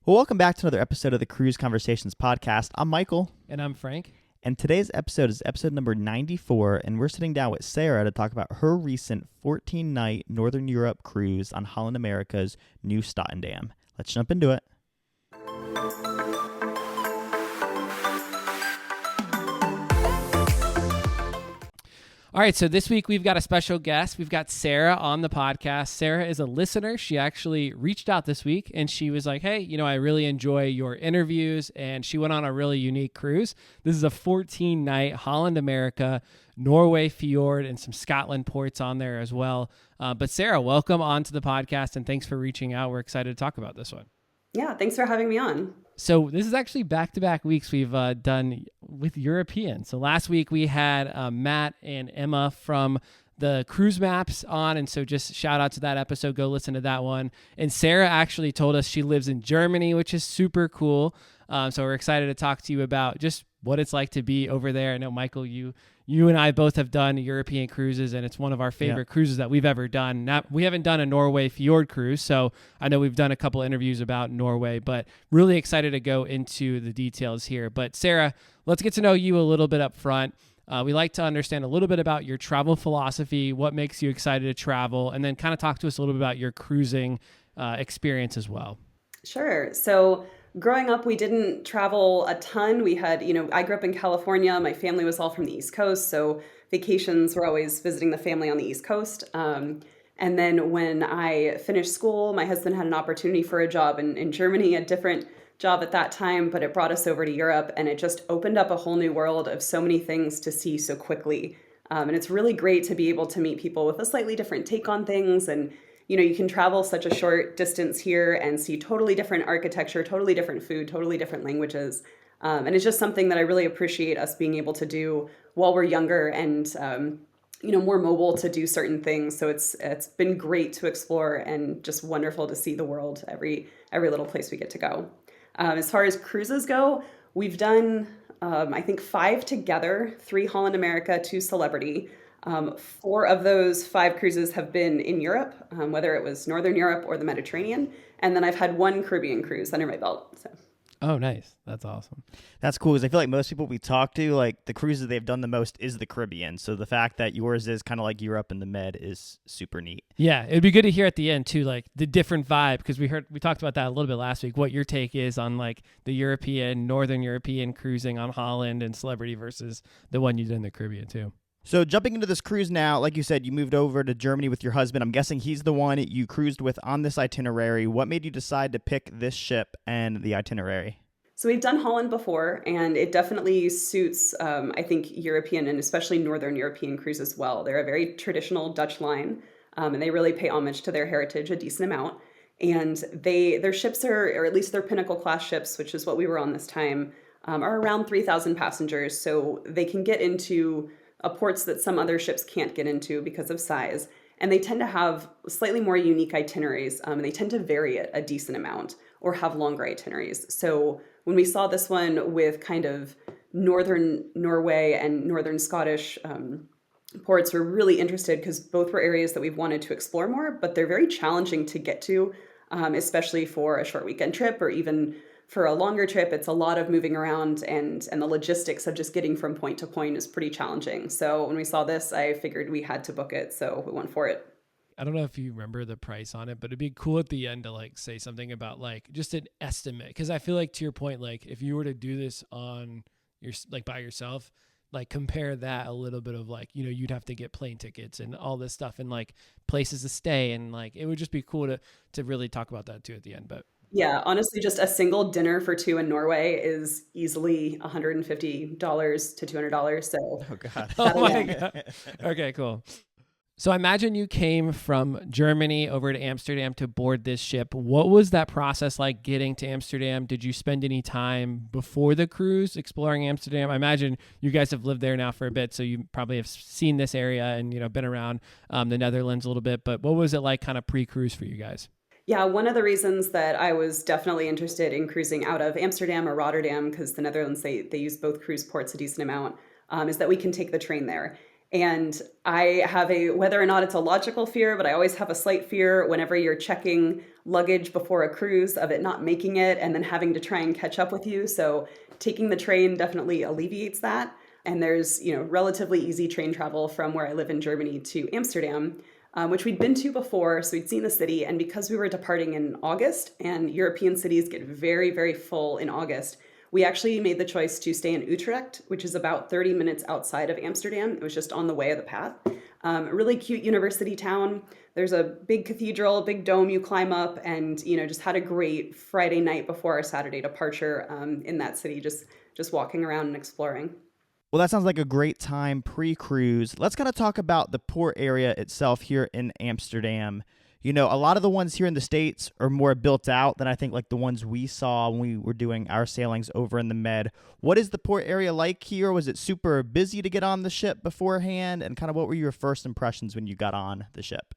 Well, welcome back to another episode of the Cruise Conversations podcast. I'm Michael. And I'm Frank. And today's episode is episode number 94, and we're sitting down with Sarah to talk about her recent 14-night Northern Europe cruise on Holland America's Nieuw Statendam. Let's jump into it. All right, so this week we've got a special guest. We've got Sarah on the podcast. Sarah is a listener. She actually reached out this week and she was like, hey, I really enjoy your interviews. And she went on a really unique cruise. This is a 14-night Holland America, Norway fjord, and some Scotland ports on there as well. But Sarah, welcome onto the podcast and thanks for reaching out. We're excited to talk about this one. Yeah, thanks for having me on. So this is actually back-to-back weeks we've done with European. So last week we had Matt and Emma from the Cruise Maps on, and so just shout out to that episode. Go listen to that one. And Sarah actually told us she lives in Germany, which is super cool. So we're excited to talk to you about just what it's like to be over there. I know, Michael, you and I both have done European cruises, and it's one of our favorite cruises that we've ever done. We haven't done a Norway fjord cruise, so I know we've done a couple interviews about Norway, but really excited to go into the details here. But Sarah, let's get to know you a little bit up front. We like to understand a little bit about your travel philosophy, what makes you excited to travel, and then kind of talk to us a little bit about your cruising experience as well. Sure. So growing up, we didn't travel a ton. We had, I grew up in California. My family was all from the East Coast. So vacations were always visiting the family on the East Coast. And then when I finished school, my husband had an opportunity for a job in Germany, a different job at that time, but it brought us over to Europe and it just opened up a whole new world of so many things to see so quickly. And it's really great to be able to meet people with a slightly different take on things. And you can travel such a short distance here and see totally different architecture, totally different food, totally different languages. And it's just something that I really appreciate us being able to do while we're younger and, more mobile to do certain things. So it's been great to explore and just wonderful to see the world, every little place we get to go. As far as cruises go, we've done, I think 5 together, 3 Holland America, 2 Celebrity. 4 of those 5 cruises have been in Europe, whether it was Northern Europe or the Mediterranean. And then I've had 1 Caribbean cruise under my belt. So. Oh, nice. That's awesome. That's cool because I feel like most people we talk to, like the cruises they've done the most is the Caribbean. So the fact that yours is kind of like Europe and the Med is super neat. Yeah, it'd be good to hear at the end too, like the different vibe, because we talked about that a little bit last week, what your take is on like the European, Northern European cruising on Holland and Celebrity versus the one you did in the Caribbean too. So jumping into this cruise now, like you said, you moved over to Germany with your husband. I'm guessing he's the one you cruised with on this itinerary. What made you decide to pick this ship and the itinerary? So we've done Holland before, and it definitely suits, I think, European and especially Northern European cruises well. They're a very traditional Dutch line, and they really pay homage to their heritage a decent amount. And their ships or at least their Pinnacle class ships, which is what we were on this time, are around 3,000 passengers. So they can get into ports that some other ships can't get into because of size. And they tend to have slightly more unique itineraries. And they tend to vary it a decent amount or have longer itineraries. So when we saw this one with kind of Northern Norway and Northern Scottish ports, we're really interested because both were areas that we've wanted to explore more, but they're very challenging to get to, especially for a short weekend trip or even for a longer trip. It's a lot of moving around and the logistics of just getting from point to point is pretty challenging. So when we saw this, I figured we had to book it. So we went for it. I don't know if you remember the price on it, but it'd be cool at the end to like say something about like just an estimate. Cause I feel like to your point, like if you were to do this on your, like by yourself, like compare that a little bit of like, you'd have to get plane tickets and all this stuff and like places to stay. And like, it would just be cool to really talk about that too at the end. But yeah, honestly, just a single dinner for 2 in Norway is easily $150 to $200. So, oh God, oh my God. Okay, cool. So I imagine you came from Germany over to Amsterdam to board this ship. What was that process like getting to Amsterdam? Did you spend any time before the cruise exploring Amsterdam? I imagine you guys have lived there now for a bit, so you probably have seen this area and been around the Netherlands a little bit. But what was it like kind of pre-cruise for you guys? Yeah, one of the reasons that I was definitely interested in cruising out of Amsterdam or Rotterdam, because the Netherlands, they use both cruise ports a decent amount, is that we can take the train there. And I have whether or not it's a logical fear, but I always have a slight fear whenever you're checking luggage before a cruise of it not making it and then having to try and catch up with you. So taking the train definitely alleviates that. And there's, relatively easy train travel from where I live in Germany to Amsterdam, which we'd been to before. So we'd seen the city. And because we were departing in August and European cities get very, very full in August, we actually made the choice to stay in Utrecht, which is about 30 minutes outside of Amsterdam. It was just on the way of the path. A really cute university town. There's a big cathedral, a big dome you climb up, and just had a great Friday night before our Saturday departure in that city, just walking around and exploring. Well, that sounds like a great time pre-cruise. Let's kind of talk about the port area itself here in Amsterdam. A lot of the ones here in the States are more built out than I think like the ones we saw when we were doing our sailings over in the Med. What is the port area like here? Was it super busy to get on the ship beforehand? And kind of what were your first impressions when you got on the ship?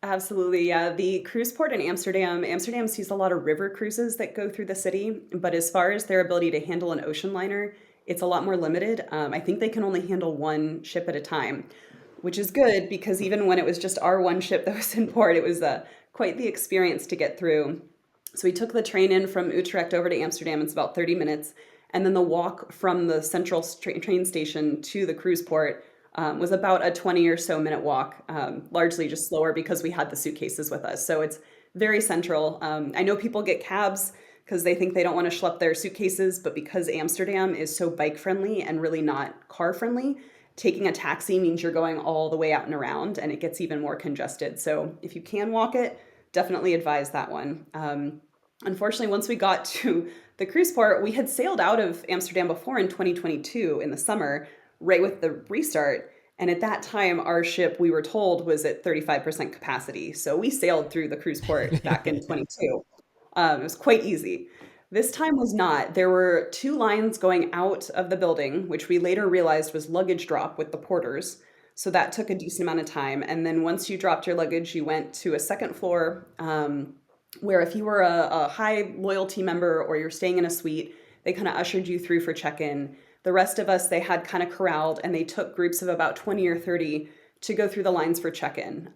Absolutely. Yeah. The cruise port in Amsterdam sees a lot of river cruises that go through the city. But as far as their ability to handle an ocean liner, it's a lot more limited. I think they can only handle one ship at a time, which is good because even when it was just our one ship that was in port, it was quite the experience to get through. So we took the train in from Utrecht over to Amsterdam. It's about 30 minutes. And then the walk from the central train station to the cruise port was about a 20 or so minute walk, largely just slower because we had the suitcases with us. So it's very central. I know people get cabs because they think they don't want to schlep their suitcases, but because Amsterdam is so bike friendly and really not car friendly, taking a taxi means you're going all the way out and around, and it gets even more congested. So if you can walk it, definitely advise that one. Unfortunately, once we got to the cruise port, we had sailed out of Amsterdam before in 2022 in the summer, right with the restart. And at that time, our ship, we were told, was at 35% capacity. So we sailed through the cruise port back in 22. It was quite easy. This time was not. There were two lines going out of the building, which we later realized was luggage drop with the porters. So that took a decent amount of time. And then once you dropped your luggage, you went to a second floor where if you were a high loyalty member or you're staying in a suite, they kind of ushered you through for check-in. The rest of us, they had kind of corralled and they took groups of about 20 or 30 to go through the lines for check-in.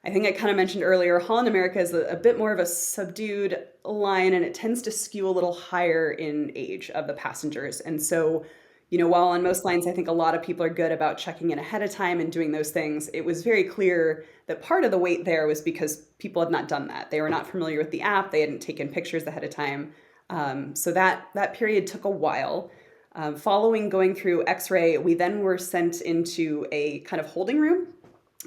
I think I kind of mentioned earlier, Holland America is a bit more of a subdued line and it tends to skew a little higher in age of the passengers. And so, while on most lines, I think a lot of people are good about checking in ahead of time and doing those things, it was very clear that part of the wait there was because people had not done that. They were not familiar with the app. They hadn't taken pictures ahead of time. So that period took a while. Following going through X-ray, we then were sent into a kind of holding room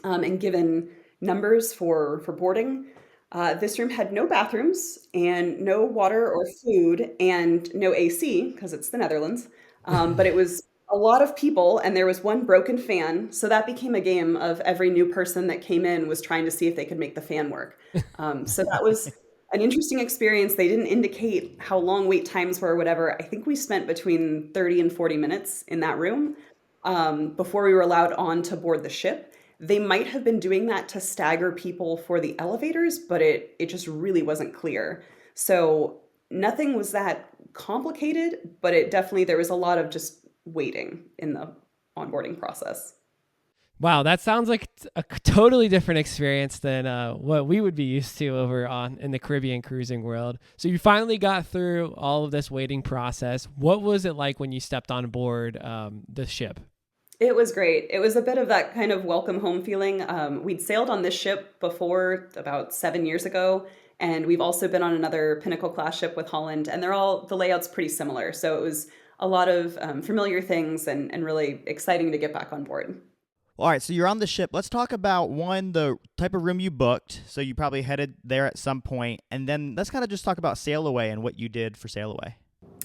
and given numbers for boarding. This room had no bathrooms and no water or food and no AC because it's the Netherlands. But it was a lot of people and there was one broken fan. So that became a game of every new person that came in was trying to see if they could make the fan work. So that was an interesting experience. They didn't indicate how long wait times were or whatever. I think we spent between 30 and 40 minutes in that room before we were allowed on to board the ship. They might have been doing that to stagger people for the elevators, but it just really wasn't clear. So nothing was that complicated, but there was a lot of just waiting in the onboarding process. Wow, that sounds like a totally different experience than what we would be used to over in the Caribbean cruising world. So you finally got through all of this waiting process. What was it like when you stepped on board the ship? It was great. It was a bit of that kind of welcome home feeling. We'd sailed on this ship before about 7 years ago, and we've also been on another Pinnacle class ship with Holland, and the layout's pretty similar. So it was a lot of familiar things and really exciting to get back on board. All right, so you're on the ship. Let's talk about, the type of room you booked. So you probably headed there at some point, and then let's kind of just talk about Sail Away and what you did for Sail Away.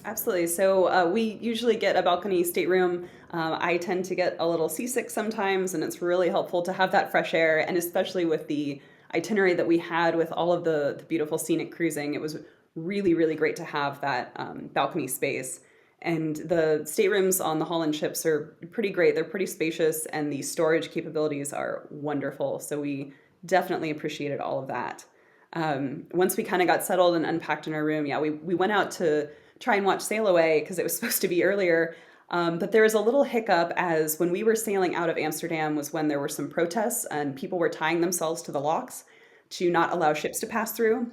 Absolutely. So we usually get a balcony stateroom. I tend to get a little seasick sometimes, and it's really helpful to have that fresh air. And especially with the itinerary that we had with all of the beautiful scenic cruising, it was really, really great to have that balcony space. And the staterooms on the Holland ships are pretty great. They're pretty spacious, and the storage capabilities are wonderful. So we definitely appreciated all of that. Once we kind of got settled and unpacked in our room, we went out to try and watch Sail Away because it was supposed to be earlier. But there was a little hiccup as when we were sailing out of Amsterdam was when there were some protests and people were tying themselves to the locks to not allow ships to pass through.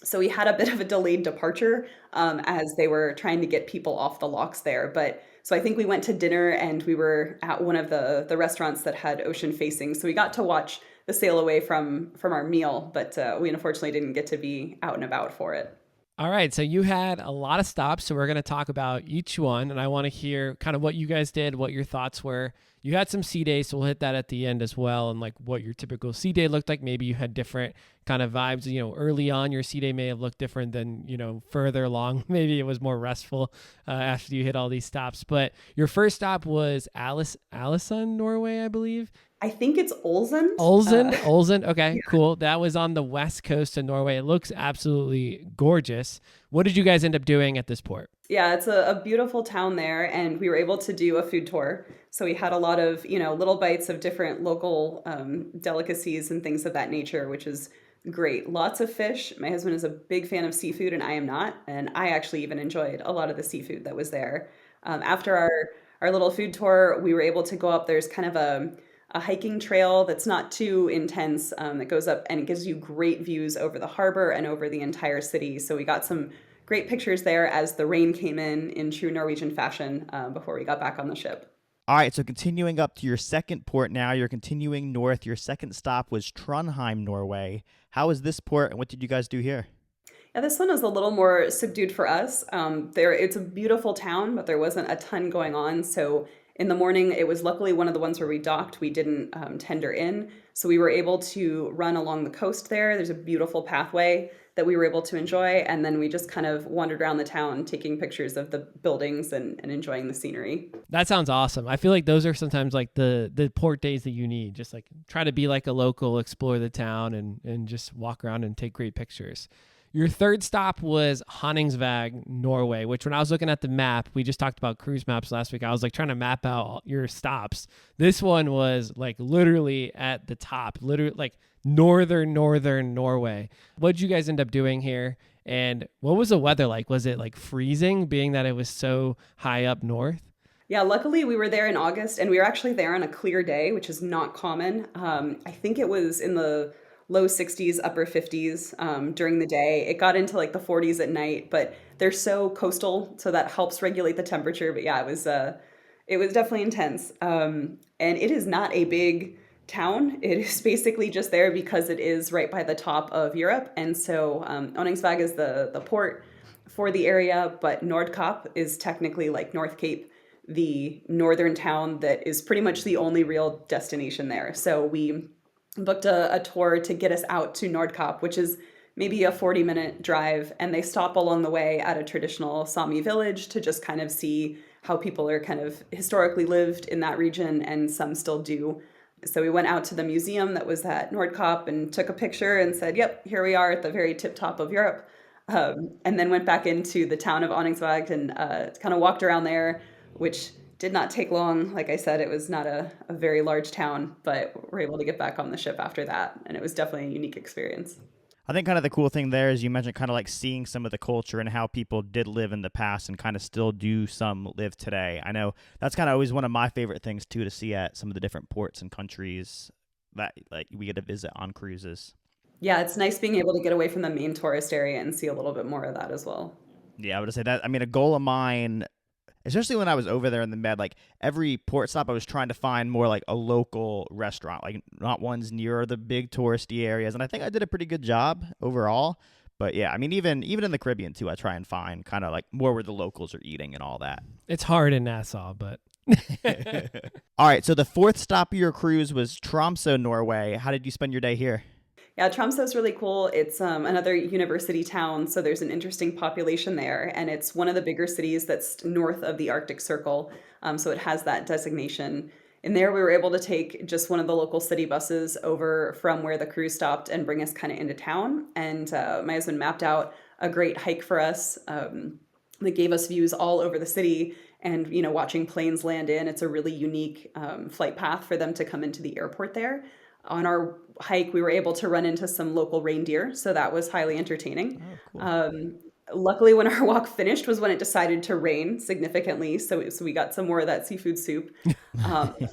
So we had a bit of a delayed departure as they were trying to get people off the locks there. But so I think we went to dinner and we were at one of the restaurants that had ocean facing. So we got to watch the sail away from our meal, but we unfortunately didn't get to be out and about for it. All right, so you had a lot of stops, so we're going to talk about each one, and I want to hear kind of what you guys did, what your thoughts were. You had some sea days, so we'll hit that at the end as well, and like what your typical sea day looked like. Maybe you had different kind of vibes. Early on, your sea day may have looked different than further along. Maybe it was more restful after you hit all these stops. But your first stop was Alesund, Norway, I believe. I think it's Olsund. Olsund. Okay, cool. That was on the west coast of Norway. It looks absolutely gorgeous. What did you guys end up doing at this port? Yeah, it's a beautiful town there, and we were able to do a food tour. So we had a lot of, little bites of different local delicacies and things of that nature, which is great. Lots of fish. My husband is a big fan of seafood, and I am not. And I actually even enjoyed a lot of the seafood that was there. After our little food tour, we were able to go up. There's kind of a hiking trail that's not too intense that goes up and it gives you great views over the harbor and over the entire city. So we got some great pictures there as the rain came in true Norwegian fashion before we got back on the ship. All right, so continuing up to your second port now, you're continuing north. Your second stop was Trondheim, Norway. How was this port and what did you guys do here? Yeah, this one is a little more subdued for us. It's a beautiful town, but there wasn't a ton going on. So in the morning, it was luckily one of the ones where we docked. We didn't tender in. So we were able to run along the coast there. There's a beautiful pathway that we were able to enjoy. And then we just kind of wandered around the town, taking pictures of the buildings and enjoying the scenery. That sounds awesome. I feel like those are sometimes like the port days that you need. Just like try to be like a local, explore the town and just walk around and take great pictures. Your third stop was Honningsvåg, Norway, which when I was looking at the map, we just talked about cruise maps last week. I was like trying to map out your stops. This one was like literally at the top, literally like northern Norway. What did you guys end up doing here? And what was the weather like? Was it like freezing being that it was so high up north? Yeah, luckily we were there in August and we were actually there on a clear day, which is not common. I think it was in the low 60s, upper 50s during the day. It got into like the 40s at night, but they're so coastal, so that helps regulate the temperature. But yeah, it was definitely intense. And it is not a big town. It is basically just there because it is right by the top of Europe. And so Onningsvåg is the port for the area, but Nordkapp is technically like North Cape, the northern town that is pretty much the only real destination there. So we booked a tour to get us out to Nordkapp, which is maybe a 40-minute drive. And they stop along the way at a traditional Sami village to just kind of see how people are kind of historically lived in that region, and some still do. So we went out to the museum that was at Nordkapp and took a picture and said, yep, here we are at the very tip top of Europe. And then went back into the town of Onningsvåg and kind of walked around there, which did not take long. Like I said, it was not a very large town, but we're able to get back on the ship after that. And it was definitely a unique experience. I think kind of the cool thing there is you mentioned kind of like seeing some of the culture and how people did live in the past and kind of still do some live today. I know that's kind of always one of my favorite things too, to see at some of the different ports and countries that like we get to visit on cruises. Yeah, it's nice being able to get away from the main tourist area and see a little bit more of that as well. Yeah, I would say that. I mean, a goal of mine, especially when I was over there in the Med, like every port stop, I was trying to find more like a local restaurant, like not ones near the big touristy areas. And I think I did a pretty good job overall. But yeah, I mean, even in the Caribbean too, I try and find kind of like more where the locals are eating and all that. It's hard in Nassau, but. All right, so the fourth stop of your cruise was Tromsø, Norway. How did you spend your day here? Yeah, Tromsø is really cool. It's another university town, so there's an interesting population there, and it's one of the bigger cities that's north of the Arctic Circle, so it has that designation. In there, we were able to take just one of the local city buses over from where the cruise stopped and bring us kind of into town, and my husband mapped out a great hike for us that gave us views all over the city, and watching planes land in. It's a really unique flight path for them to come into the airport there. On our hike, we were able to run into some local reindeer, so that was highly entertaining. Oh, cool. Luckily, when our walk finished was when it decided to rain significantly. So we got some more of that seafood soup,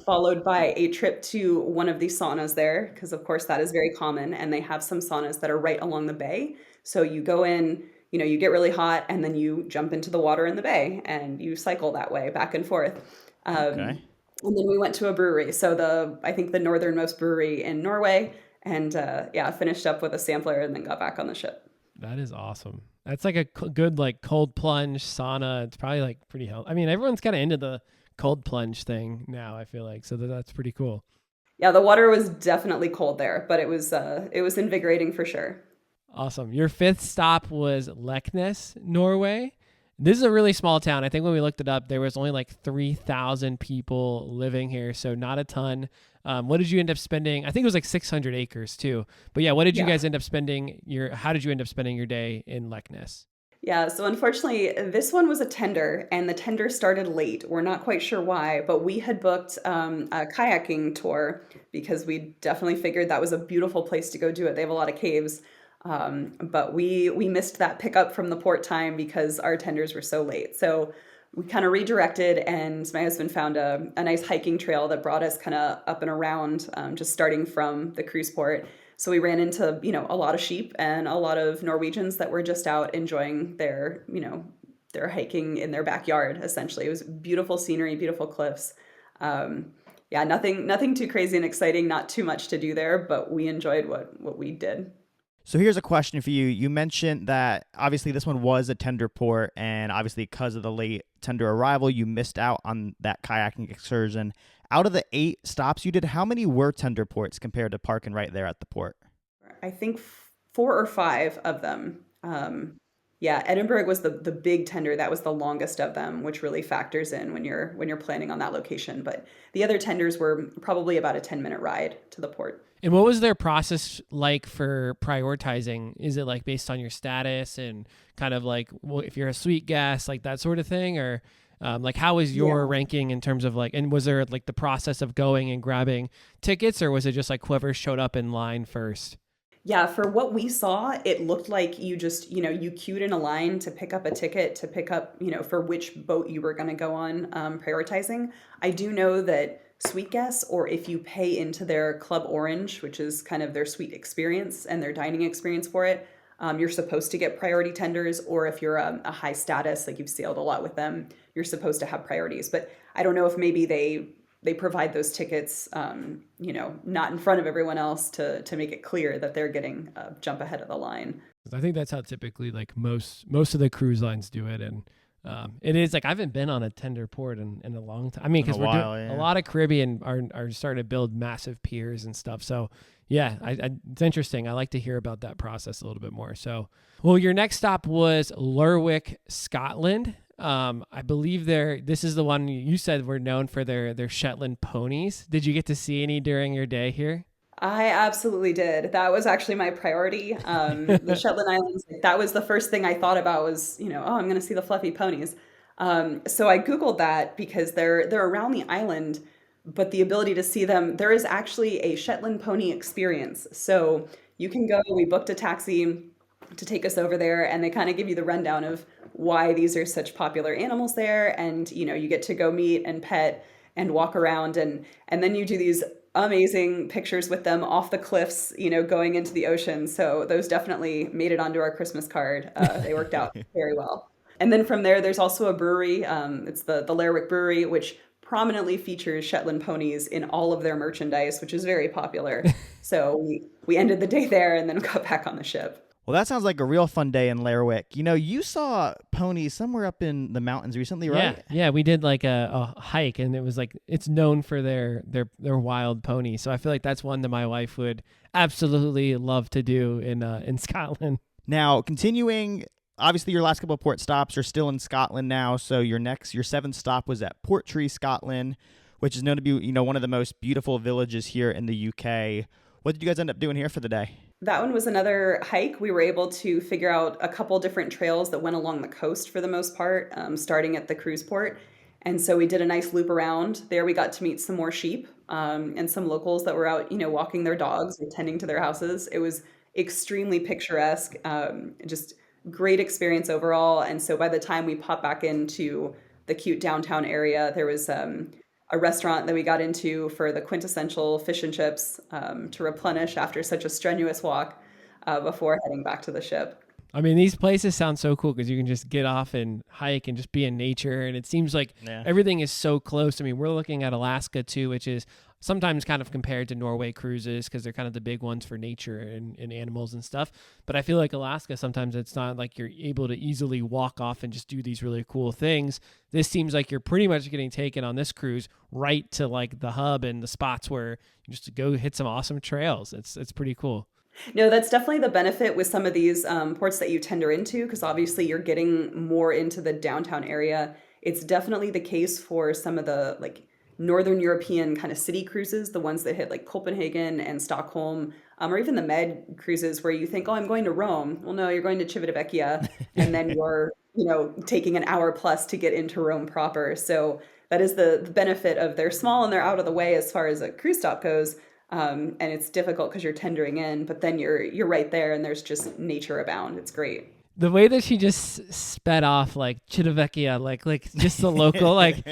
followed by a trip to one of the saunas there, because of course that is very common. And they have some saunas that are right along the bay. So you go in, you get really hot and then you jump into the water in the bay and you cycle that way back and forth. Um, Okay. and then we went to a brewery. So I think the northernmost brewery in Norway. And yeah, finished up with a sampler and then got back on the ship. That is awesome. That's like a good like cold plunge sauna. It's probably like pretty healthy. I mean, everyone's kind of into the cold plunge thing now, I feel like. So that's pretty cool. Yeah, the water was definitely cold there, but it was invigorating for sure. Awesome. Your fifth stop was Leknes, Norway. This is a really small town. I think when we looked it up, there was only like 3,000 people living here, so not a ton. What did you end up spending? I think it was like 600 acres too. But yeah, what did you Yeah. guys end up spending how did you end up spending your day in Leknes? Yeah, so unfortunately, this one was a tender, and the tender started late. We're not quite sure why, but we had booked a kayaking tour because we definitely figured that was a beautiful place to go do it. They have a lot of caves, but we missed that pickup from the port time because our tenders were so late. So we kind of redirected, and my husband found a nice hiking trail that brought us kind of up and around, just starting from the cruise port. So we ran into, a lot of sheep and a lot of Norwegians that were just out enjoying their hiking in their backyard, essentially. It was beautiful scenery, beautiful cliffs. Yeah, nothing too crazy and exciting, not too much to do there, but we enjoyed what we did. So here's a question for you. You mentioned that obviously this one was a tender port, and obviously because of the late tender arrival, you missed out on that kayaking excursion. Out of the 8 stops you did, how many were tender ports compared to parking right there at the port? I think 4 or 5 of them. Yeah, Edinburgh was the big tender. That was the longest of them, which really factors in when you're planning on that location. But the other tenders were probably about a 10-minute ride to the port. And what was their process like for prioritizing? Is it like based on your status and kind of like, well, if you're a sweet guest, like that sort of thing? Or like how was your Yeah. ranking in terms of like, and was there like the process of going and grabbing tickets, or was it just like whoever showed up in line first? Yeah, for what we saw, it looked like you just, you queued in a line to pick up a ticket to pick up, for which boat you were going to go on, prioritizing. I do know that suite guests, or if you pay into their Club Orange, which is kind of their suite experience and their dining experience for it, you're supposed to get priority tenders, or if you're a high status, like you've sailed a lot with them, you're supposed to have priorities. But I don't know if maybe they provide those tickets, not in front of everyone else to make it clear that they're getting a jump ahead of the line. 'Cause I think that's how typically like most of the cruise lines do it, and it is like I haven't been on a tender port in a long time. I mean, In a because we're doing while, a yeah. lot of Caribbean are starting to build massive piers and stuff. So yeah, it's interesting. I like to hear about that process a little bit more. So, well, your next stop was Lerwick, Scotland. I believe this is the one you said were known for their Shetland ponies. Did you get to see any during your day here? I absolutely did. That was actually my priority. The Shetland Islands, like, that was the first thing I thought about was, oh, I'm going to see the fluffy ponies. So I Googled that because they're around the island, but the ability to see them, there is actually a Shetland pony experience. So you can go, we booked a taxi to take us over there, and they kind of give you the rundown of why these are such popular animals there. And, you get to go meet and pet and walk around, and then you do these amazing pictures with them off the cliffs, going into the ocean. So those definitely made it onto our Christmas card. They worked out very well. And then from there, there's also a brewery. It's the Lerwick Brewery, which prominently features Shetland ponies in all of their merchandise, which is very popular. So we ended the day there and then got back on the ship. Well, that sounds like a real fun day in Lerwick. You saw ponies somewhere up in the mountains recently, Yeah, right? yeah, we did like a hike, and it was like it's known for their wild ponies. So I feel like that's one that my wife would absolutely love to do in Scotland. Now, continuing, obviously your last couple of port stops are still in Scotland now. So your 7th stop was at Portree, Scotland, which is known to be, one of the most beautiful villages here in the UK. What did you guys end up doing here for the day? That one was another hike. We were able to figure out a couple different trails that went along the coast for the most part, starting at the cruise port. And so we did a nice loop around. There we got to meet some more sheep, and some locals that were out, walking their dogs or tending to their houses. It was extremely picturesque, just great experience overall. And so by the time we popped back into the cute downtown area, there was a restaurant that we got into for the quintessential fish and chips to replenish after such a strenuous walk before heading back to the ship. I mean, these places sound so cool because you can just get off and hike and just be in nature. And it seems like everything is so close. I mean, we're looking at Alaska too, which is sometimes kind of compared to Norway cruises because they're kind of the big ones for nature and animals and stuff. But I feel like Alaska, sometimes it's not like you're able to easily walk off and just do these really cool things. This seems like you're pretty much getting taken on this cruise right to like the hub and the spots where you just go hit some awesome trails. It's pretty cool. No, that's definitely the benefit with some of these ports that you tender into, because obviously you're getting more into the downtown area. It's definitely the case for some of the like Northern European kind of city cruises, the ones that hit like Copenhagen and Stockholm, or even the Med cruises where you think, oh, I'm going to Rome. Well, no, you're going to Civitavecchia, and then you're, taking an hour plus to get into Rome proper. So that is the benefit of they're small and they're out of the way as far as a cruise stop goes. And it's difficult because you're tendering in, but then you're right there, and there's just nature abound. It's great. The way that she just sped off like Civitavecchia, like just the local, like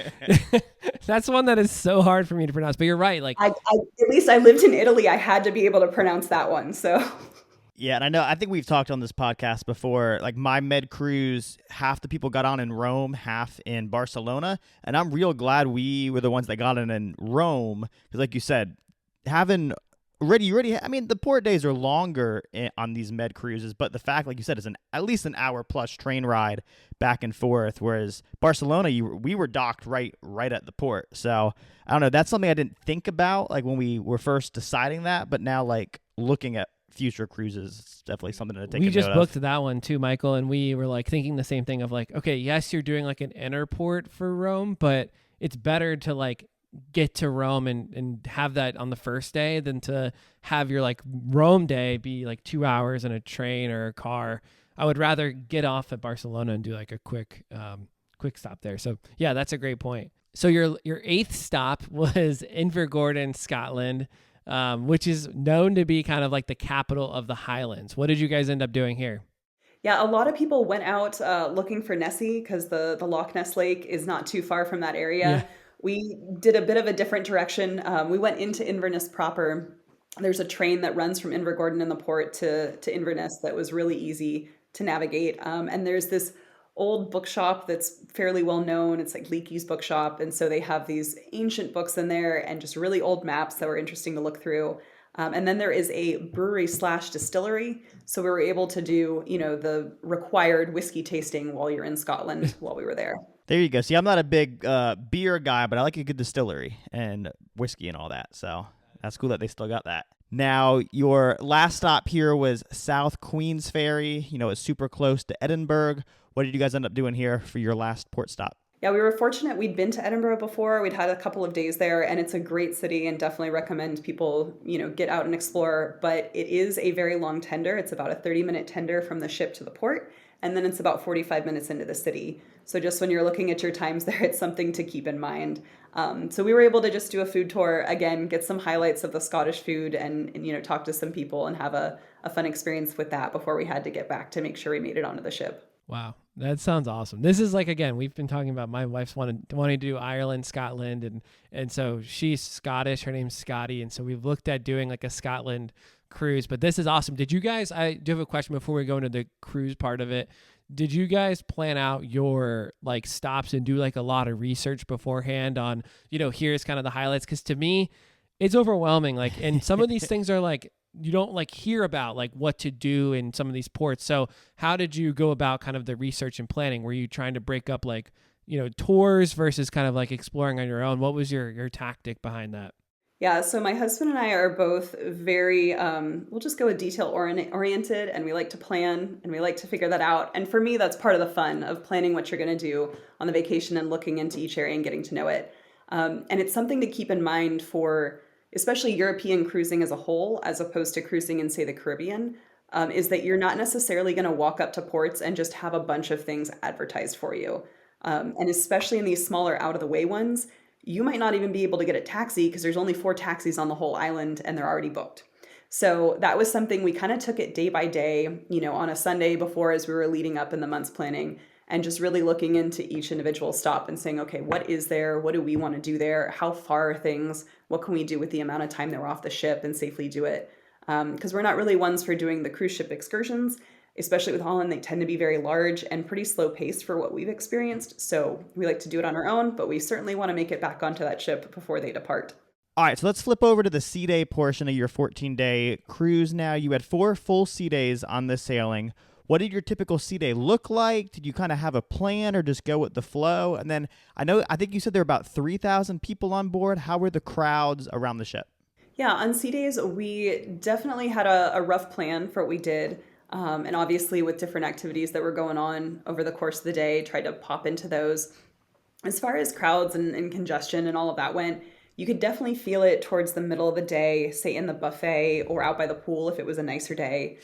that's one that is so hard for me to pronounce. But you're right, like I at least I lived in Italy. I had to be able to pronounce that one. So yeah, and I think we've talked on this podcast before. Like my Med cruise, half the people got on in Rome, half in Barcelona, and I'm real glad we were the ones that got in Rome because, like you said, having I mean, the port days are longer on these Med cruises, but the fact, like you said, is at least an hour plus train ride back and forth. Whereas Barcelona, we were docked right at the port. So I don't know. That's something I didn't think about like when we were first deciding that, but now like looking at future cruises, it's definitely something to take. We just booked that one too, Michael, and we were like thinking the same thing of like, okay, yes, you're doing like an inner port for Rome, but it's better to like get to Rome and have that on the first day than to have your like Rome day be like 2 hours in a train or a car. I would rather get off at Barcelona and do like a quick stop there. So yeah, that's a great point. So your eighth stop was Invergordon, Scotland, which is known to be kind of like the capital of the Highlands. What did you guys end up doing here? yeah, a lot of people went out looking for Nessie because the Loch Ness Lake is not too far from that area. Yeah. We did a bit of a different direction. We went into Inverness proper. There's a train that runs from Invergordon in the port to Inverness that was really easy to navigate. And there's this old bookshop that's fairly well known. It's like Leakey's bookshop. And so they have these ancient books in there and just really old maps that were interesting to look through. And then there is a brewery/distillery. So we were able to do, the required whiskey tasting while you're in Scotland while we were there. There you go. See, I'm not a big beer guy, but I like a good distillery and whiskey and all that. So that's cool that they still got that. Now, your last stop here was South Queensferry. It's super close to Edinburgh. What did you guys end up doing here for your last port stop? Yeah, we were fortunate. We'd been to Edinburgh before. We'd had a couple of days there, and it's a great city and definitely recommend people, get out and explore. But it is a very long tender. It's about a 30-minute tender from the ship to the port, and then it's about 45 minutes into the city. So just when you're looking at your times there, it's something to keep in mind. So we were able to just do a food tour, again, get some highlights of the Scottish food and talk to some people and have a fun experience with that before we had to get back to make sure we made it onto the ship. Wow, that sounds awesome. This is like, again, we've been talking about my wife's wanting to do Ireland, Scotland, and so she's Scottish. Her name's Scotty, and so we've looked at doing like a Scotland cruise. But this is awesome. Did you guys? I do have a question before we go into the cruise part of it. Did you guys plan out your like stops and do like a lot of research beforehand on here's kind of the highlights? Because to me, it's overwhelming. Like, and some of these things are like, you don't like hear about like what to do in some of these ports. So how did you go about kind of the research and planning? Were you trying to break up like, tours versus kind of like exploring on your own? What was your tactic behind that? Yeah, so my husband and I are both very, we'll just go with detail oriented, and we like to plan and we like to figure that out. And for me, that's part of the fun of planning what you're going to do on the vacation and looking into each area and getting to know it. And it's something to keep in mind for especially European cruising as a whole, as opposed to cruising in, say, the Caribbean, is that you're not necessarily going to walk up to ports and just have a bunch of things advertised for you. And especially in these smaller out-of-the-way ones, you might not even be able to get a taxi because there's only 4 taxis on the whole island and they're already booked. So that was something we kind of took it day by day, on a Sunday before as we were leading up in the month's planning and just really looking into each individual stop and saying, okay, what is there? What do we want to do there? How far are things? What can we do with the amount of time that we're off the ship and safely do it? Because we're not really ones for doing the cruise ship excursions, especially with Holland. They tend to be very large and pretty slow paced for what we've experienced. So we like to do it on our own, but we certainly want to make it back onto that ship before they depart. All right, so let's flip over to the sea day portion of your 14-day cruise now. You had 4 full sea days on this sailing. What did your typical sea day look like? Did you kind of have a plan or just go with the flow? And then I think you said there were about 3,000 people on board. How were the crowds around the ship? Yeah, on sea days, we definitely had a rough plan for what we did. And obviously with different activities that were going on over the course of the day, tried to pop into those. As far as crowds and congestion and all of that went, you could definitely feel it towards the middle of the day, say in the buffet or out by the pool if it was a nicer day.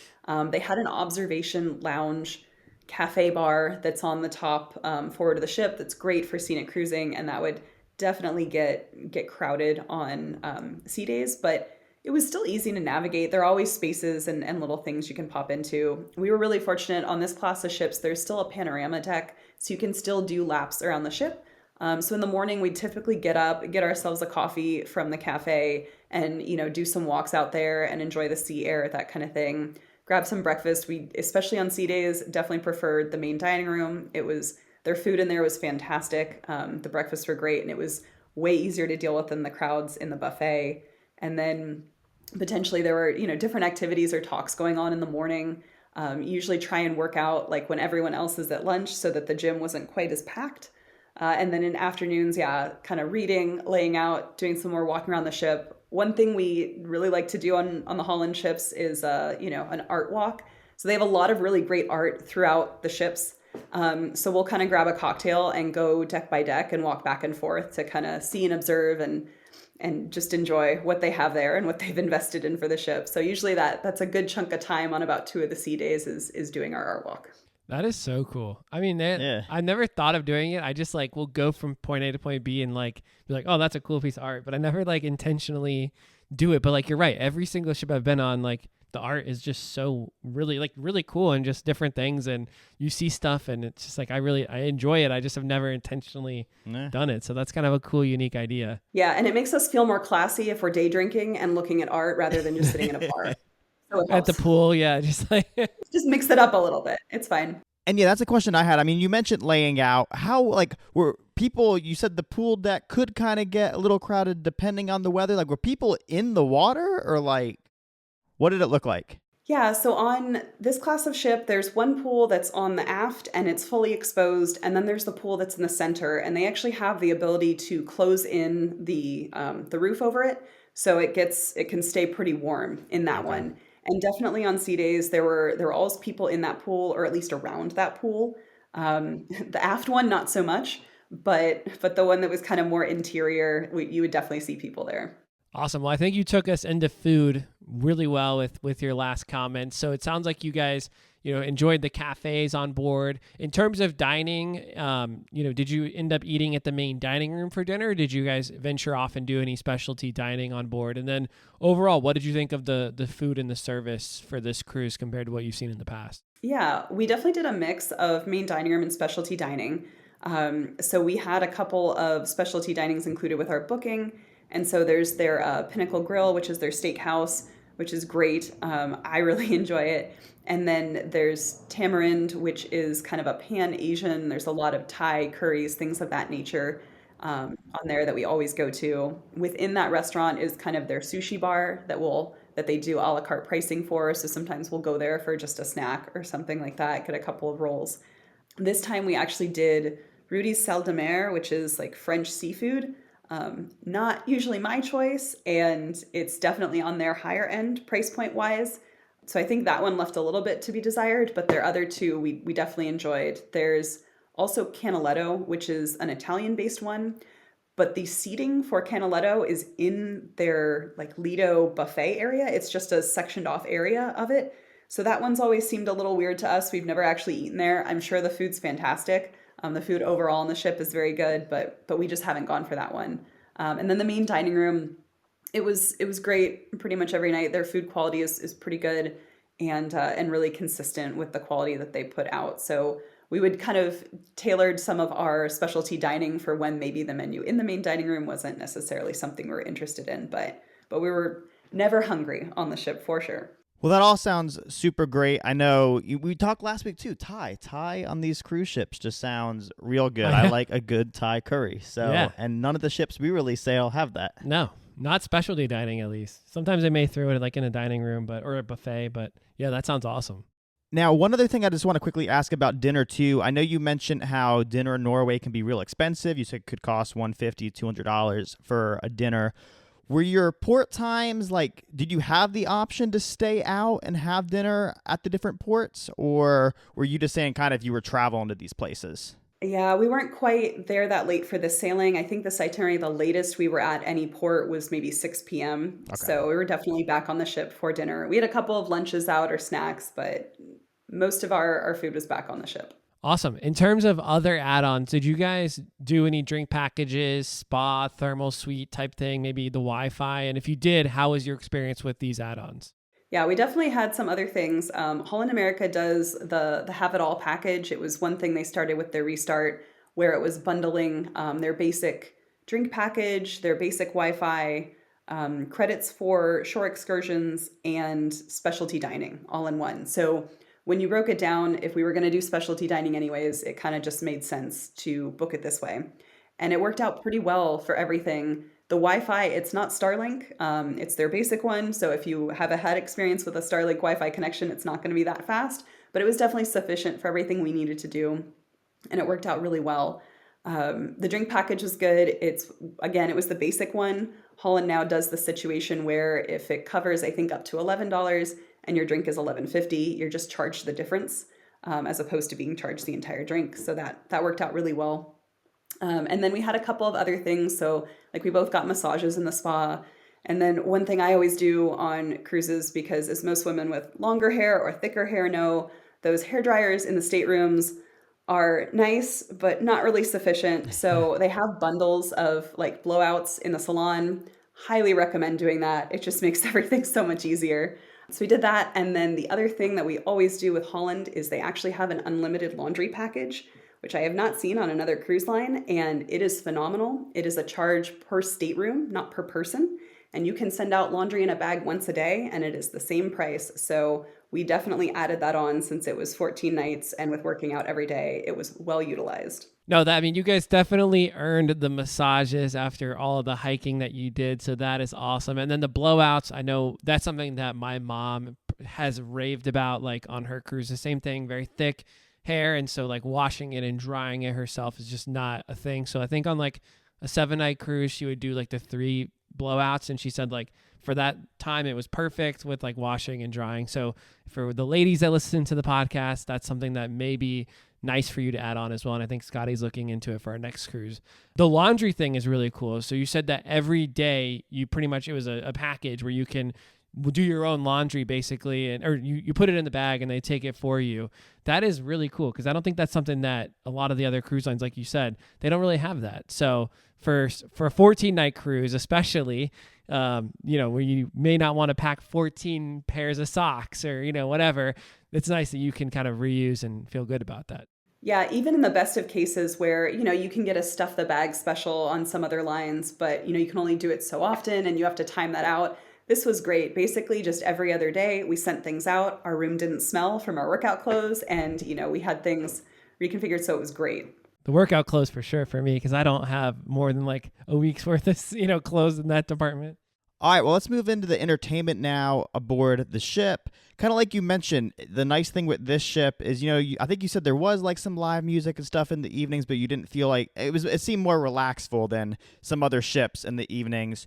They had an observation lounge cafe bar that's on the top forward of the ship that's great for scenic cruising, and that would definitely get crowded on sea days, but it was still easy to navigate. There are always spaces and little things you can pop into. We were really fortunate on this class of ships. There's still a panorama deck, so you can still do laps around the ship. So in the morning, we'd typically get up, get ourselves a coffee from the cafe and, do some walks out there and enjoy the sea air, that kind of thing. Grab some breakfast. We, especially on sea days, definitely preferred the main dining room. Their food in there was fantastic. The breakfasts were great, and it was way easier to deal with than the crowds in the buffet. And then potentially there were, different activities or talks going on in the morning. Usually try and work out like when everyone else is at lunch so that the gym wasn't quite as packed. And then in afternoons, kind of reading, laying out, doing some more walking around the ship. One thing we really like to do on the Holland ships is, an art walk. So they have a lot of really great art throughout the ships. So we'll kind of grab a cocktail and go deck by deck and walk back and forth to kind of see and observe and just enjoy what they have there and what they've invested in for the ship. So usually that's a good chunk of time on about 2 of the sea days is doing our art walk. That is so cool. I mean, Yeah. I never thought of doing it. I just will go from point A to point B and be like, oh, that's a cool piece of art. But I never intentionally do it. But you're right. Every single ship I've been on, the art is just so really cool and just different things. And you see stuff and it's just I enjoy it. I just have never intentionally done it. So that's kind of a cool, unique idea. Yeah. And it makes us feel more classy if we're day drinking and looking at art rather than just sitting in a bar. So it At the helps. pool. Yeah. Just Just mix it up a little bit. It's fine. And yeah, that's a question I had. I mean, you mentioned laying out. How, were people, you said the pool deck could kind of get a little crowded depending on the weather. Were people in the water or what did it look like? Yeah, so on this class of ship, there's one pool that's on the aft and it's fully exposed, and then there's the pool that's in the center, and they actually have the ability to close in the roof over it, so it can stay pretty warm in that one. And definitely on sea days, there were always people in that pool or at least around that pool. The aft one, not so much, but the one that was kind of more interior, you would definitely see people there. Awesome. Well, I think you took us into food really well with your last comment. So it sounds like you guys, enjoyed the cafes on board. In terms of dining, did you end up eating at the main dining room for dinner? Or did you guys venture off and do any specialty dining on board? And then overall, what did you think of the food and the service for this cruise compared to what you've seen in the past? Yeah, we definitely did a mix of main dining room and specialty dining. So we had a couple of specialty dinings included with our booking. And so there's their Pinnacle Grill, which is their steakhouse, which is great. I really enjoy it. And then there's Tamarind, which is kind of a pan-Asian. There's a lot of Thai curries, things of that nature on there that we always go to. Within that restaurant is kind of their sushi bar that they do a la carte pricing for. So sometimes we'll go there for just a snack or something like that, get a couple of rolls. This time we actually did Rudy's Sel de Mer, which is French seafood. Not usually my choice, and it's definitely on their higher end price point wise. So I think that one left a little bit to be desired, but their other two we definitely enjoyed. There's also Canaletto, which is an Italian based one, but the seating for Canaletto is in their Lido buffet area. It's just a sectioned off area of it. So that one's always seemed a little weird to us. We've never actually eaten there. I'm sure the food's fantastic. The food overall on the ship is very good, but we just haven't gone for that one. And then the main dining room, It was great pretty much every night. Their food quality is pretty good and really consistent with the quality that they put out. So we would kind of tailored some of our specialty dining for when maybe the menu in the main dining room wasn't necessarily something we were interested in, but we were never hungry on the ship for sure. Well, that all sounds super great. I know we talked last week too. Thai on these cruise ships just sounds real good. I like a good Thai curry. So, Yeah. and none of the ships we really sail have that. No, not specialty dining at least. Sometimes they may throw it like in a dining room, or a buffet. But yeah, that sounds awesome. Now, one other thing I just want to quickly ask about dinner too. I know you mentioned how dinner in Norway can be real expensive. You said it could cost $150, $200 for a dinner. Were your port times like, did you have the option to stay out and have dinner at the different ports? Or were you just saying kind of you were traveling to these places? Yeah, we weren't quite there that late for the sailing. I think this itinerary, the latest we were at any port was maybe 6 p.m. Okay. So we were definitely back on the ship for dinner. We had a couple of lunches out or snacks, but most of our food was back on the ship. Awesome. In terms of other add-ons, did you guys do any drink packages, spa, thermal suite type thing, maybe the Wi-Fi? And if you did, how was your experience with these add-ons? Yeah, we definitely had some other things. Holland America does the Have It All package. It was one thing they started with their restart, where it was bundling their basic drink package, their basic Wi-Fi, credits for shore excursions, and specialty dining all in one. So when you broke it down, if we were going to do specialty dining anyways, it kind of just made sense to book it this way. And it worked out pretty well for everything. The Wi-Fi, it's not Starlink. It's their basic one. So if you have had experience with a Starlink Wi-Fi connection, it's not going to be that fast. But it was definitely sufficient for everything we needed to do. And it worked out really well. The drink package was good. It was the basic one. Holland now does the situation where if it covers, I think, up to $11 and your drink is $11.50, you're just charged the difference as opposed to being charged the entire drink. So that worked out really well. And then we had a couple of other things. So like we both got massages in the spa. And then one thing I always do on cruises, because as most women with longer hair or thicker hair know, those hair dryers in the staterooms are nice, but not really sufficient. So they have bundles of like blowouts in the salon. Highly recommend doing that. It just makes everything so much easier. So we did that. And then the other thing that we always do with Holland is they actually have an unlimited laundry package, which I have not seen on another cruise line. And it is phenomenal. It is a charge per stateroom, not per person. And you can send out laundry in a bag once a day, and it is the same price. So we definitely added that on since it was 14 nights. And with working out every day, it was well utilized. No, you guys definitely earned the massages after all of the hiking that you did. So that is awesome. And then the blowouts, I know that's something that my mom has raved about, like on her cruise. The same thing, very thick hair. And so like washing it and drying it herself is just not a thing. So I think on like a 7-night cruise, she would do like the 3 blowouts. And she said like for that time, it was perfect with like washing and drying. So for the ladies that listen to the podcast, that's something that may be nice for you to add on as well. And I think Scotty's looking into it for our next cruise. The laundry thing is really cool. So you said that every day you pretty much, it was a package where you can do your own laundry basically, or you put it in the bag and they take it for you. That is really cool because I don't think that's something that a lot of the other cruise lines, like you said, they don't really have that. So for a 14-night cruise, especially, where you may not want to pack 14 pairs of socks or, whatever, it's nice that you can kind of reuse and feel good about that. Yeah, even in the best of cases where, you can get a stuff the bag special on some other lines, but, you can only do it so often and you have to time that out. This was great. Basically, just every other day, we sent things out. Our room didn't smell from our workout clothes, and, we had things reconfigured, so it was great. The workout clothes for sure for me, because I don't have more than like a week's worth of, clothes in that department. All right, well, let's move into the entertainment now aboard the ship. Kind of like you mentioned, the nice thing with this ship is, I think you said there was like some live music and stuff in the evenings, but you didn't feel like it seemed more relaxful than some other ships in the evenings.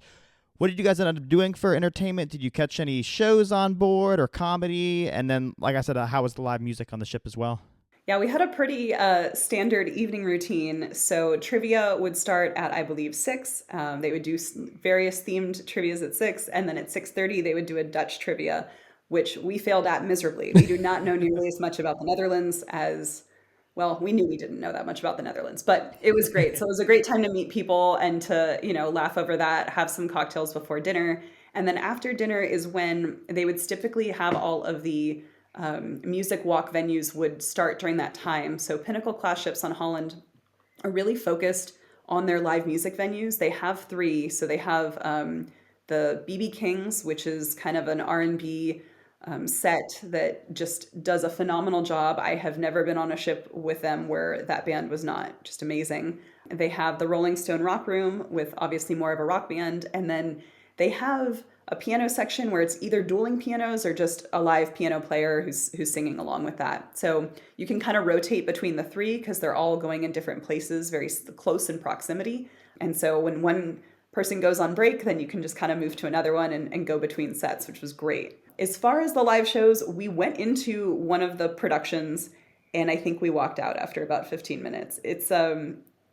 What did you guys end up doing for entertainment? Did you catch any shows on board or comedy? And then, like I said, how was the live music on the ship as well? Yeah, we had a pretty standard evening routine. So trivia would start at, I believe, 6. They would do various themed trivias at 6. And then at 6:30, they would do a Dutch trivia, which we failed at miserably. We do not know nearly as much about the Netherlands as Well, we knew we didn't know that much about the Netherlands, but it was great. So it was a great time to meet people and to, laugh over that, have some cocktails before dinner. And then after dinner is when they would typically have all of the music walk venues would start during that time. So Pinnacle class ships on Holland are really focused on their live music venues. They have three. So they have the BB Kings, which is kind of an R&B set that just does a phenomenal job. I have never been on a ship with them where that band was not just amazing. They have the Rolling Stone Rock Room with obviously more of a rock band. And then they have a piano section where it's either dueling pianos or just a live piano player who's singing along with that. So you can kind of rotate between the three because they're all going in different places, very close in proximity. And so when one person goes on break, then you can just kind of move to another one and go between sets, which was great. As far as the live shows, we went into one of the productions and I think we walked out after about 15 minutes. It's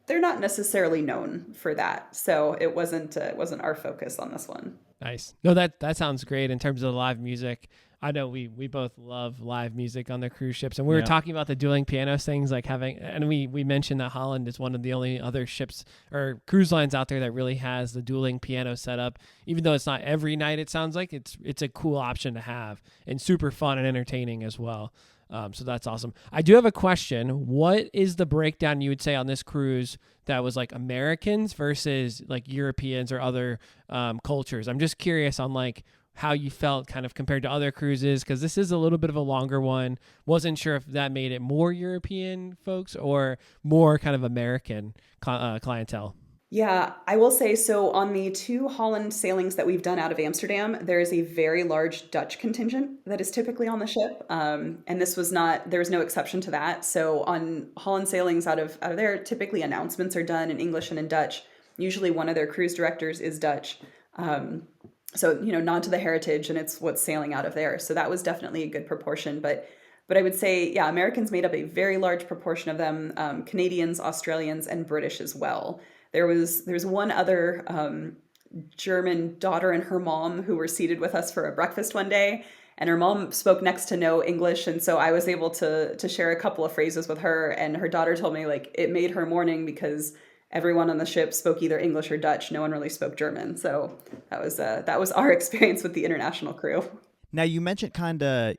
they're not necessarily known for that. So it wasn't our focus on this one. Nice. No, that sounds great in terms of the live music. I know we both love live music on the cruise ships, and we were talking about the dueling piano things, like having, and we mentioned that Holland is one of the only other ships or cruise lines out there that really has the dueling piano setup. Even though it's not every night, it sounds like it's a cool option to have and super fun and entertaining as well. So that's awesome. I do have a question. What is the breakdown you would say on this cruise that was like Americans versus like Europeans or other cultures? I'm just curious on like how you felt kind of compared to other cruises, because this is a little bit of a longer one. Wasn't sure if that made it more European folks or more kind of American clientele. Yeah, I will say so on the two Holland sailings that we've done out of Amsterdam, there is a very large Dutch contingent that is typically on the ship. And there was no exception to that. So on Holland sailings out of there, typically announcements are done in English and in Dutch. Usually one of their cruise directors is Dutch. So, nod to the heritage and it's what's sailing out of there. So that was definitely a good proportion. But I would say, yeah, Americans made up a very large proportion of them, Canadians, Australians, and British as well. There's one other German daughter and her mom who were seated with us for a breakfast one day, and her mom spoke next to no English, and so I was able to share a couple of phrases with her, and her daughter told me like it made her morning because everyone on the ship spoke either English or Dutch. No one really spoke German. So that was our experience with the international crew. Now, you mentioned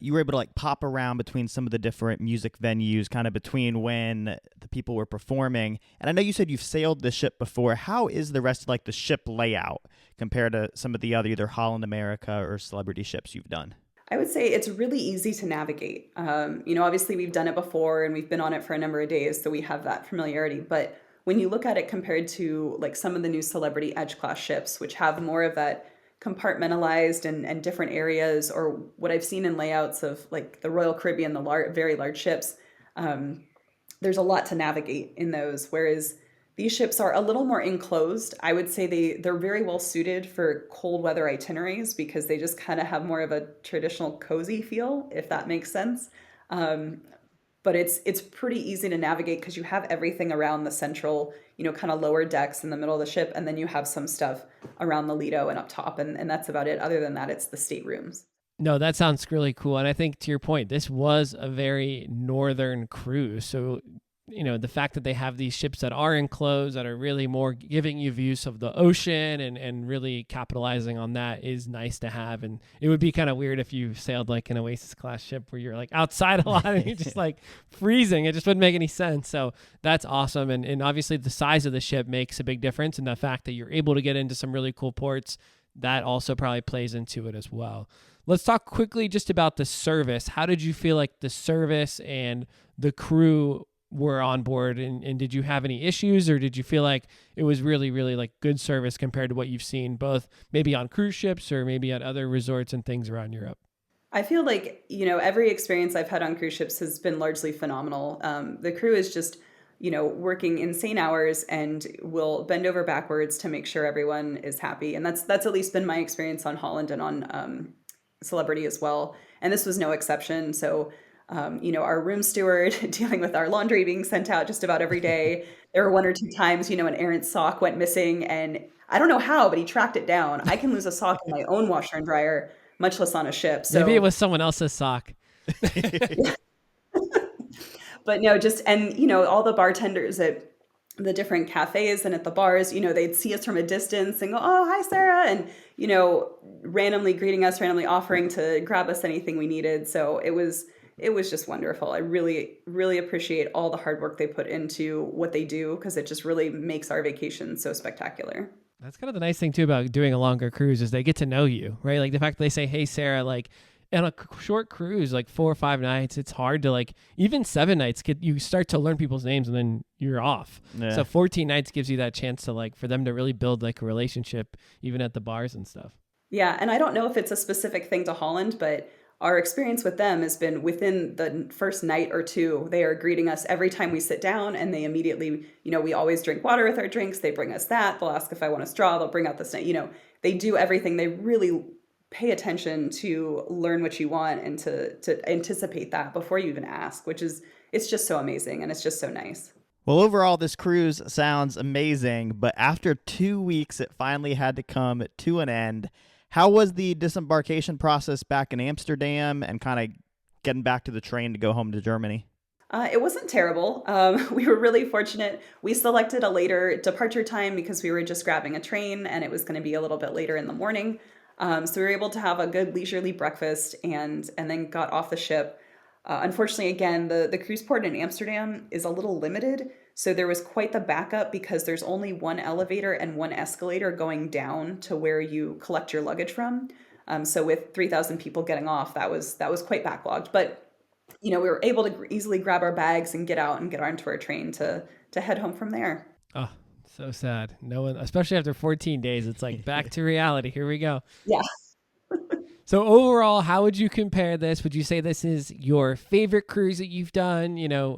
you were able to like pop around between some of the different music venues, kind of between when the people were performing. And I know you said you've sailed the ship before. How is the rest of like the ship layout compared to some of the other either Holland America or Celebrity ships you've done? I would say it's really easy to navigate. Obviously we've done it before and we've been on it for a number of days, so we have that familiarity. But when you look at it compared to like some of the new Celebrity Edge class ships, which have more of that compartmentalized and different areas, or what I've seen in layouts of like the Royal Caribbean, the very large ships, there's a lot to navigate in those. Whereas these ships are a little more enclosed. I would say they're very well suited for cold weather itineraries because they just kind of have more of a traditional cozy feel, if that makes sense. But it's pretty easy to navigate because you have everything around the central, kind of lower decks in the middle of the ship. And then you have some stuff around the Lido and up top. And that's about it. Other than that, it's the staterooms. No, that sounds really cool. And I think to your point, this was a very northern cruise. So, the fact that they have these ships that are enclosed, that are really more giving you views of the ocean and really capitalizing on that is nice to have. And it would be kind of weird if you sailed like an Oasis class ship where you're like outside a lot and you're just like freezing. It just wouldn't make any sense. So that's awesome. And obviously the size of the ship makes a big difference. And the fact that you're able to get into some really cool ports, that also probably plays into it as well. Let's talk quickly just about the service. How did you feel like the service and the crew were on board, and did you have any issues, or did you feel like it was really, really like good service compared to what you've seen both maybe on cruise ships or maybe at other resorts and things around Europe? I feel like, every experience I've had on cruise ships has been largely phenomenal. The crew is just, working insane hours and will bend over backwards to make sure everyone is happy. And that's at least been my experience on Holland and on Celebrity as well. And this was no exception. So our room steward dealing with our laundry being sent out just about every day. There were one or two times, an errant sock went missing, and I don't know how, but he tracked it down. I can lose a sock in my own washer and dryer, much less on a ship. So maybe it was someone else's sock. But no, just, and, all the bartenders at the different cafes and at the bars, they'd see us from a distance and go, "Oh, hi, Sarah." And, randomly greeting us, randomly offering to grab us anything we needed. So it was just wonderful. I really, really appreciate all the hard work they put into what they do, because it just really makes our vacation so spectacular. That's kind of the nice thing too about doing a longer cruise is they get to know you, right? Like the fact that they say, "Hey, Sarah," like on a short cruise, like 4 or 5 nights, it's hard to like even 7 nights. You start to learn people's names and then you're off. Yeah. So 14 nights gives you that chance to like for them to really build like a relationship, even at the bars and stuff. Yeah, and I don't know if it's a specific thing to Holland, but our experience with them has been within the first night or two, they are greeting us every time we sit down, and they immediately, we always drink water with our drinks. They bring us that. They'll ask if I want a straw. They'll bring out the snack. They do everything. They really pay attention to learn what you want and to anticipate that before you even ask, it's just so amazing, and it's just so nice. Well, overall, this cruise sounds amazing, but after 2 weeks, it finally had to come to an end. How was the disembarkation process back in Amsterdam and kind of getting back to the train to go home to Germany? It wasn't terrible. We were really fortunate. We selected a later departure time because we were just grabbing a train and it was going to be a little bit later in the morning. So we were able to have a good leisurely breakfast and then got off the ship. Unfortunately, again, the cruise port in Amsterdam is a little limited. So there was quite the backup because there's only one elevator and one escalator going down to where you collect your luggage from. So with 3,000 people getting off, that was quite backlogged. But we were able to easily grab our bags and get out and get onto our train to head home from there. Oh, so sad. No one, especially after 14 days, it's like back to reality. Here we go. Yeah. So overall, how would you compare this? Would you say this is your favorite cruise that you've done?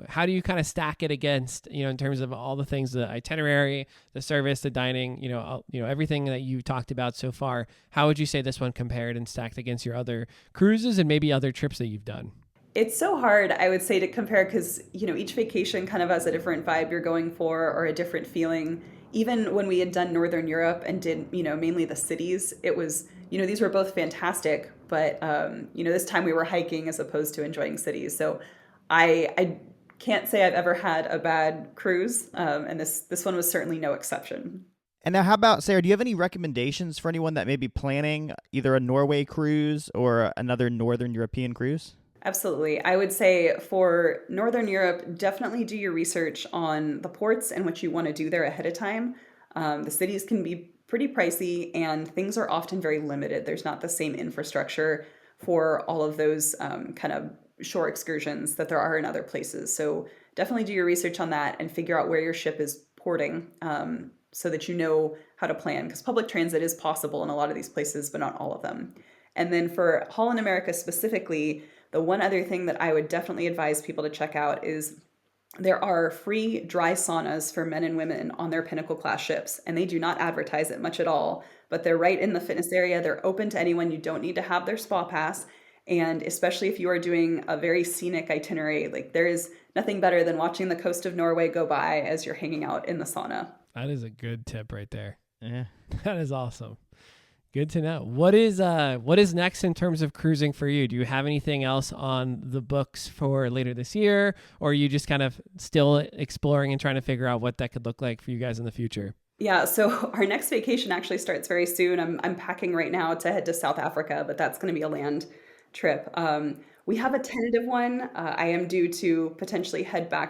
How do you kind of stack it against, in terms of all the things, the itinerary, the service, the dining, everything that you talked about so far? How would you say this one compared and stacked against your other cruises and maybe other trips that you've done? It's so hard, I would say, to compare because, each vacation kind of has a different vibe you're going for or a different feeling. Even when we had done Northern Europe and did, mainly the cities, it was, these were both fantastic, but, this time we were hiking as opposed to enjoying cities. So I can't say I've ever had a bad cruise, and this one was certainly no exception. And now, how about, Sarah, do you have any recommendations for anyone that may be planning either a Norway cruise or another Northern European cruise? Absolutely. I would say for Northern Europe, definitely do your research on the ports and what you want to do there ahead of time. The cities can be pretty pricey and things are often very limited. There's not the same infrastructure for all of those kind of shore excursions that there are in other places. So definitely do your research on that and figure out where your ship is porting so that you know how to plan, because public transit is possible in a lot of these places, but not all of them. And then for Holland America specifically, the one other thing that I would definitely advise people to check out is there are free dry saunas for men and women on their Pinnacle class ships, and they do not advertise it much at all, but they're right in the fitness area. They're open to anyone. You don't need to have their spa pass. And especially if you are doing a very scenic itinerary, like there is nothing better than watching the coast of Norway go by as you're hanging out in the sauna. That is a good tip right there. Yeah. That is awesome. Good to know. What is next in terms of cruising for you? Do you have anything else on the books for later this year, or are you just kind of still exploring and trying to figure out what that could look like for you guys in the future? Yeah, so our next vacation actually starts very soon. I'm packing right now to head to South Africa, but that's going to be a land trip. We have a tentative one. I am due to potentially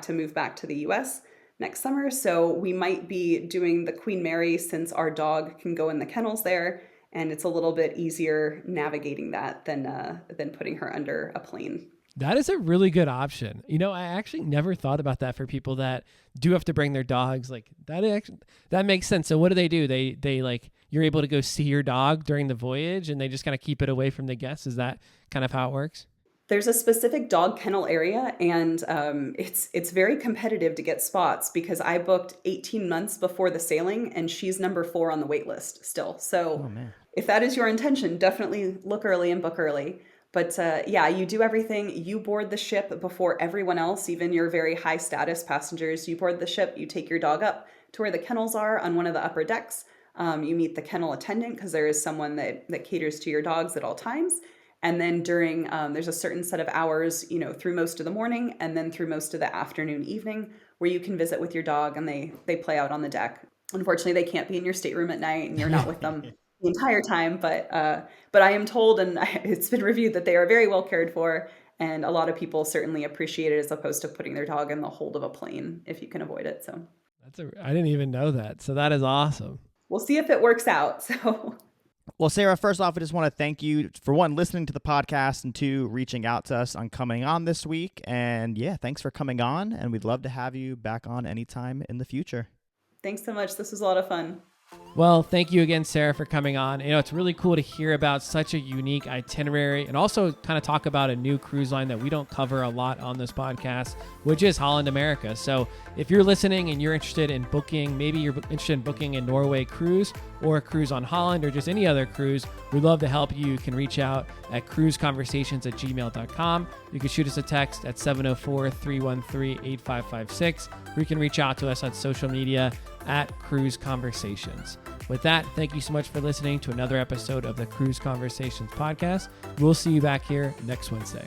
move back to the US next summer. So we might be doing the Queen Mary since our dog can go in the kennels there. And it's a little bit easier navigating that than putting her under a plane. That is a really good option. I actually never thought about that for people that do have to bring their dogs. Like that makes sense. So what do? They like, you're able to go see your dog during the voyage and they just kind of keep it away from the guests. Is that kind of how it works? There's a specific dog kennel area, and it's very competitive to get spots because I booked 18 months before the sailing, and she's number 4 on the wait list still. So if that is your intention, definitely look early and book early. But yeah, you do everything. You board the ship before everyone else, even your very high status passengers. You board the ship, you take your dog up to where the kennels are on one of the upper decks. You meet the kennel attendant because there is someone that caters to your dogs at all times. And then during, there's a certain set of hours, through most of the morning and then through most of the afternoon, evening, where you can visit with your dog and they play out on the deck. Unfortunately, they can't be in your stateroom at night and you're not with them the entire time. But I am told, and it's been reviewed, that they are very well cared for. And a lot of people certainly appreciate it as opposed to putting their dog in the hold of a plane if you can avoid it. So I didn't even know that. So that is awesome. We'll see if it works out. So. Well, Sarah, first off, I just want to thank you for one, listening to the podcast, and two, reaching out to us on coming on this week. And yeah, thanks for coming on. And we'd love to have you back on anytime in the future. Thanks so much. This was a lot of fun. Well, thank you again, Sarah, for coming on. It's really cool to hear about such a unique itinerary and also kind of talk about a new cruise line that we don't cover a lot on this podcast, which is Holland America. So if you're listening and you're interested in booking, maybe you're interested in booking a Norway cruise or a cruise on Holland or just any other cruise, we'd love to help you. You can reach out at cruiseconversations@gmail.com. You can shoot us a text at 704-313-8556, or you can reach out to us on social media at Cruise Conversations. With that, thank you so much for listening to another episode of the Cruise Conversations podcast. We'll see you back here next Wednesday.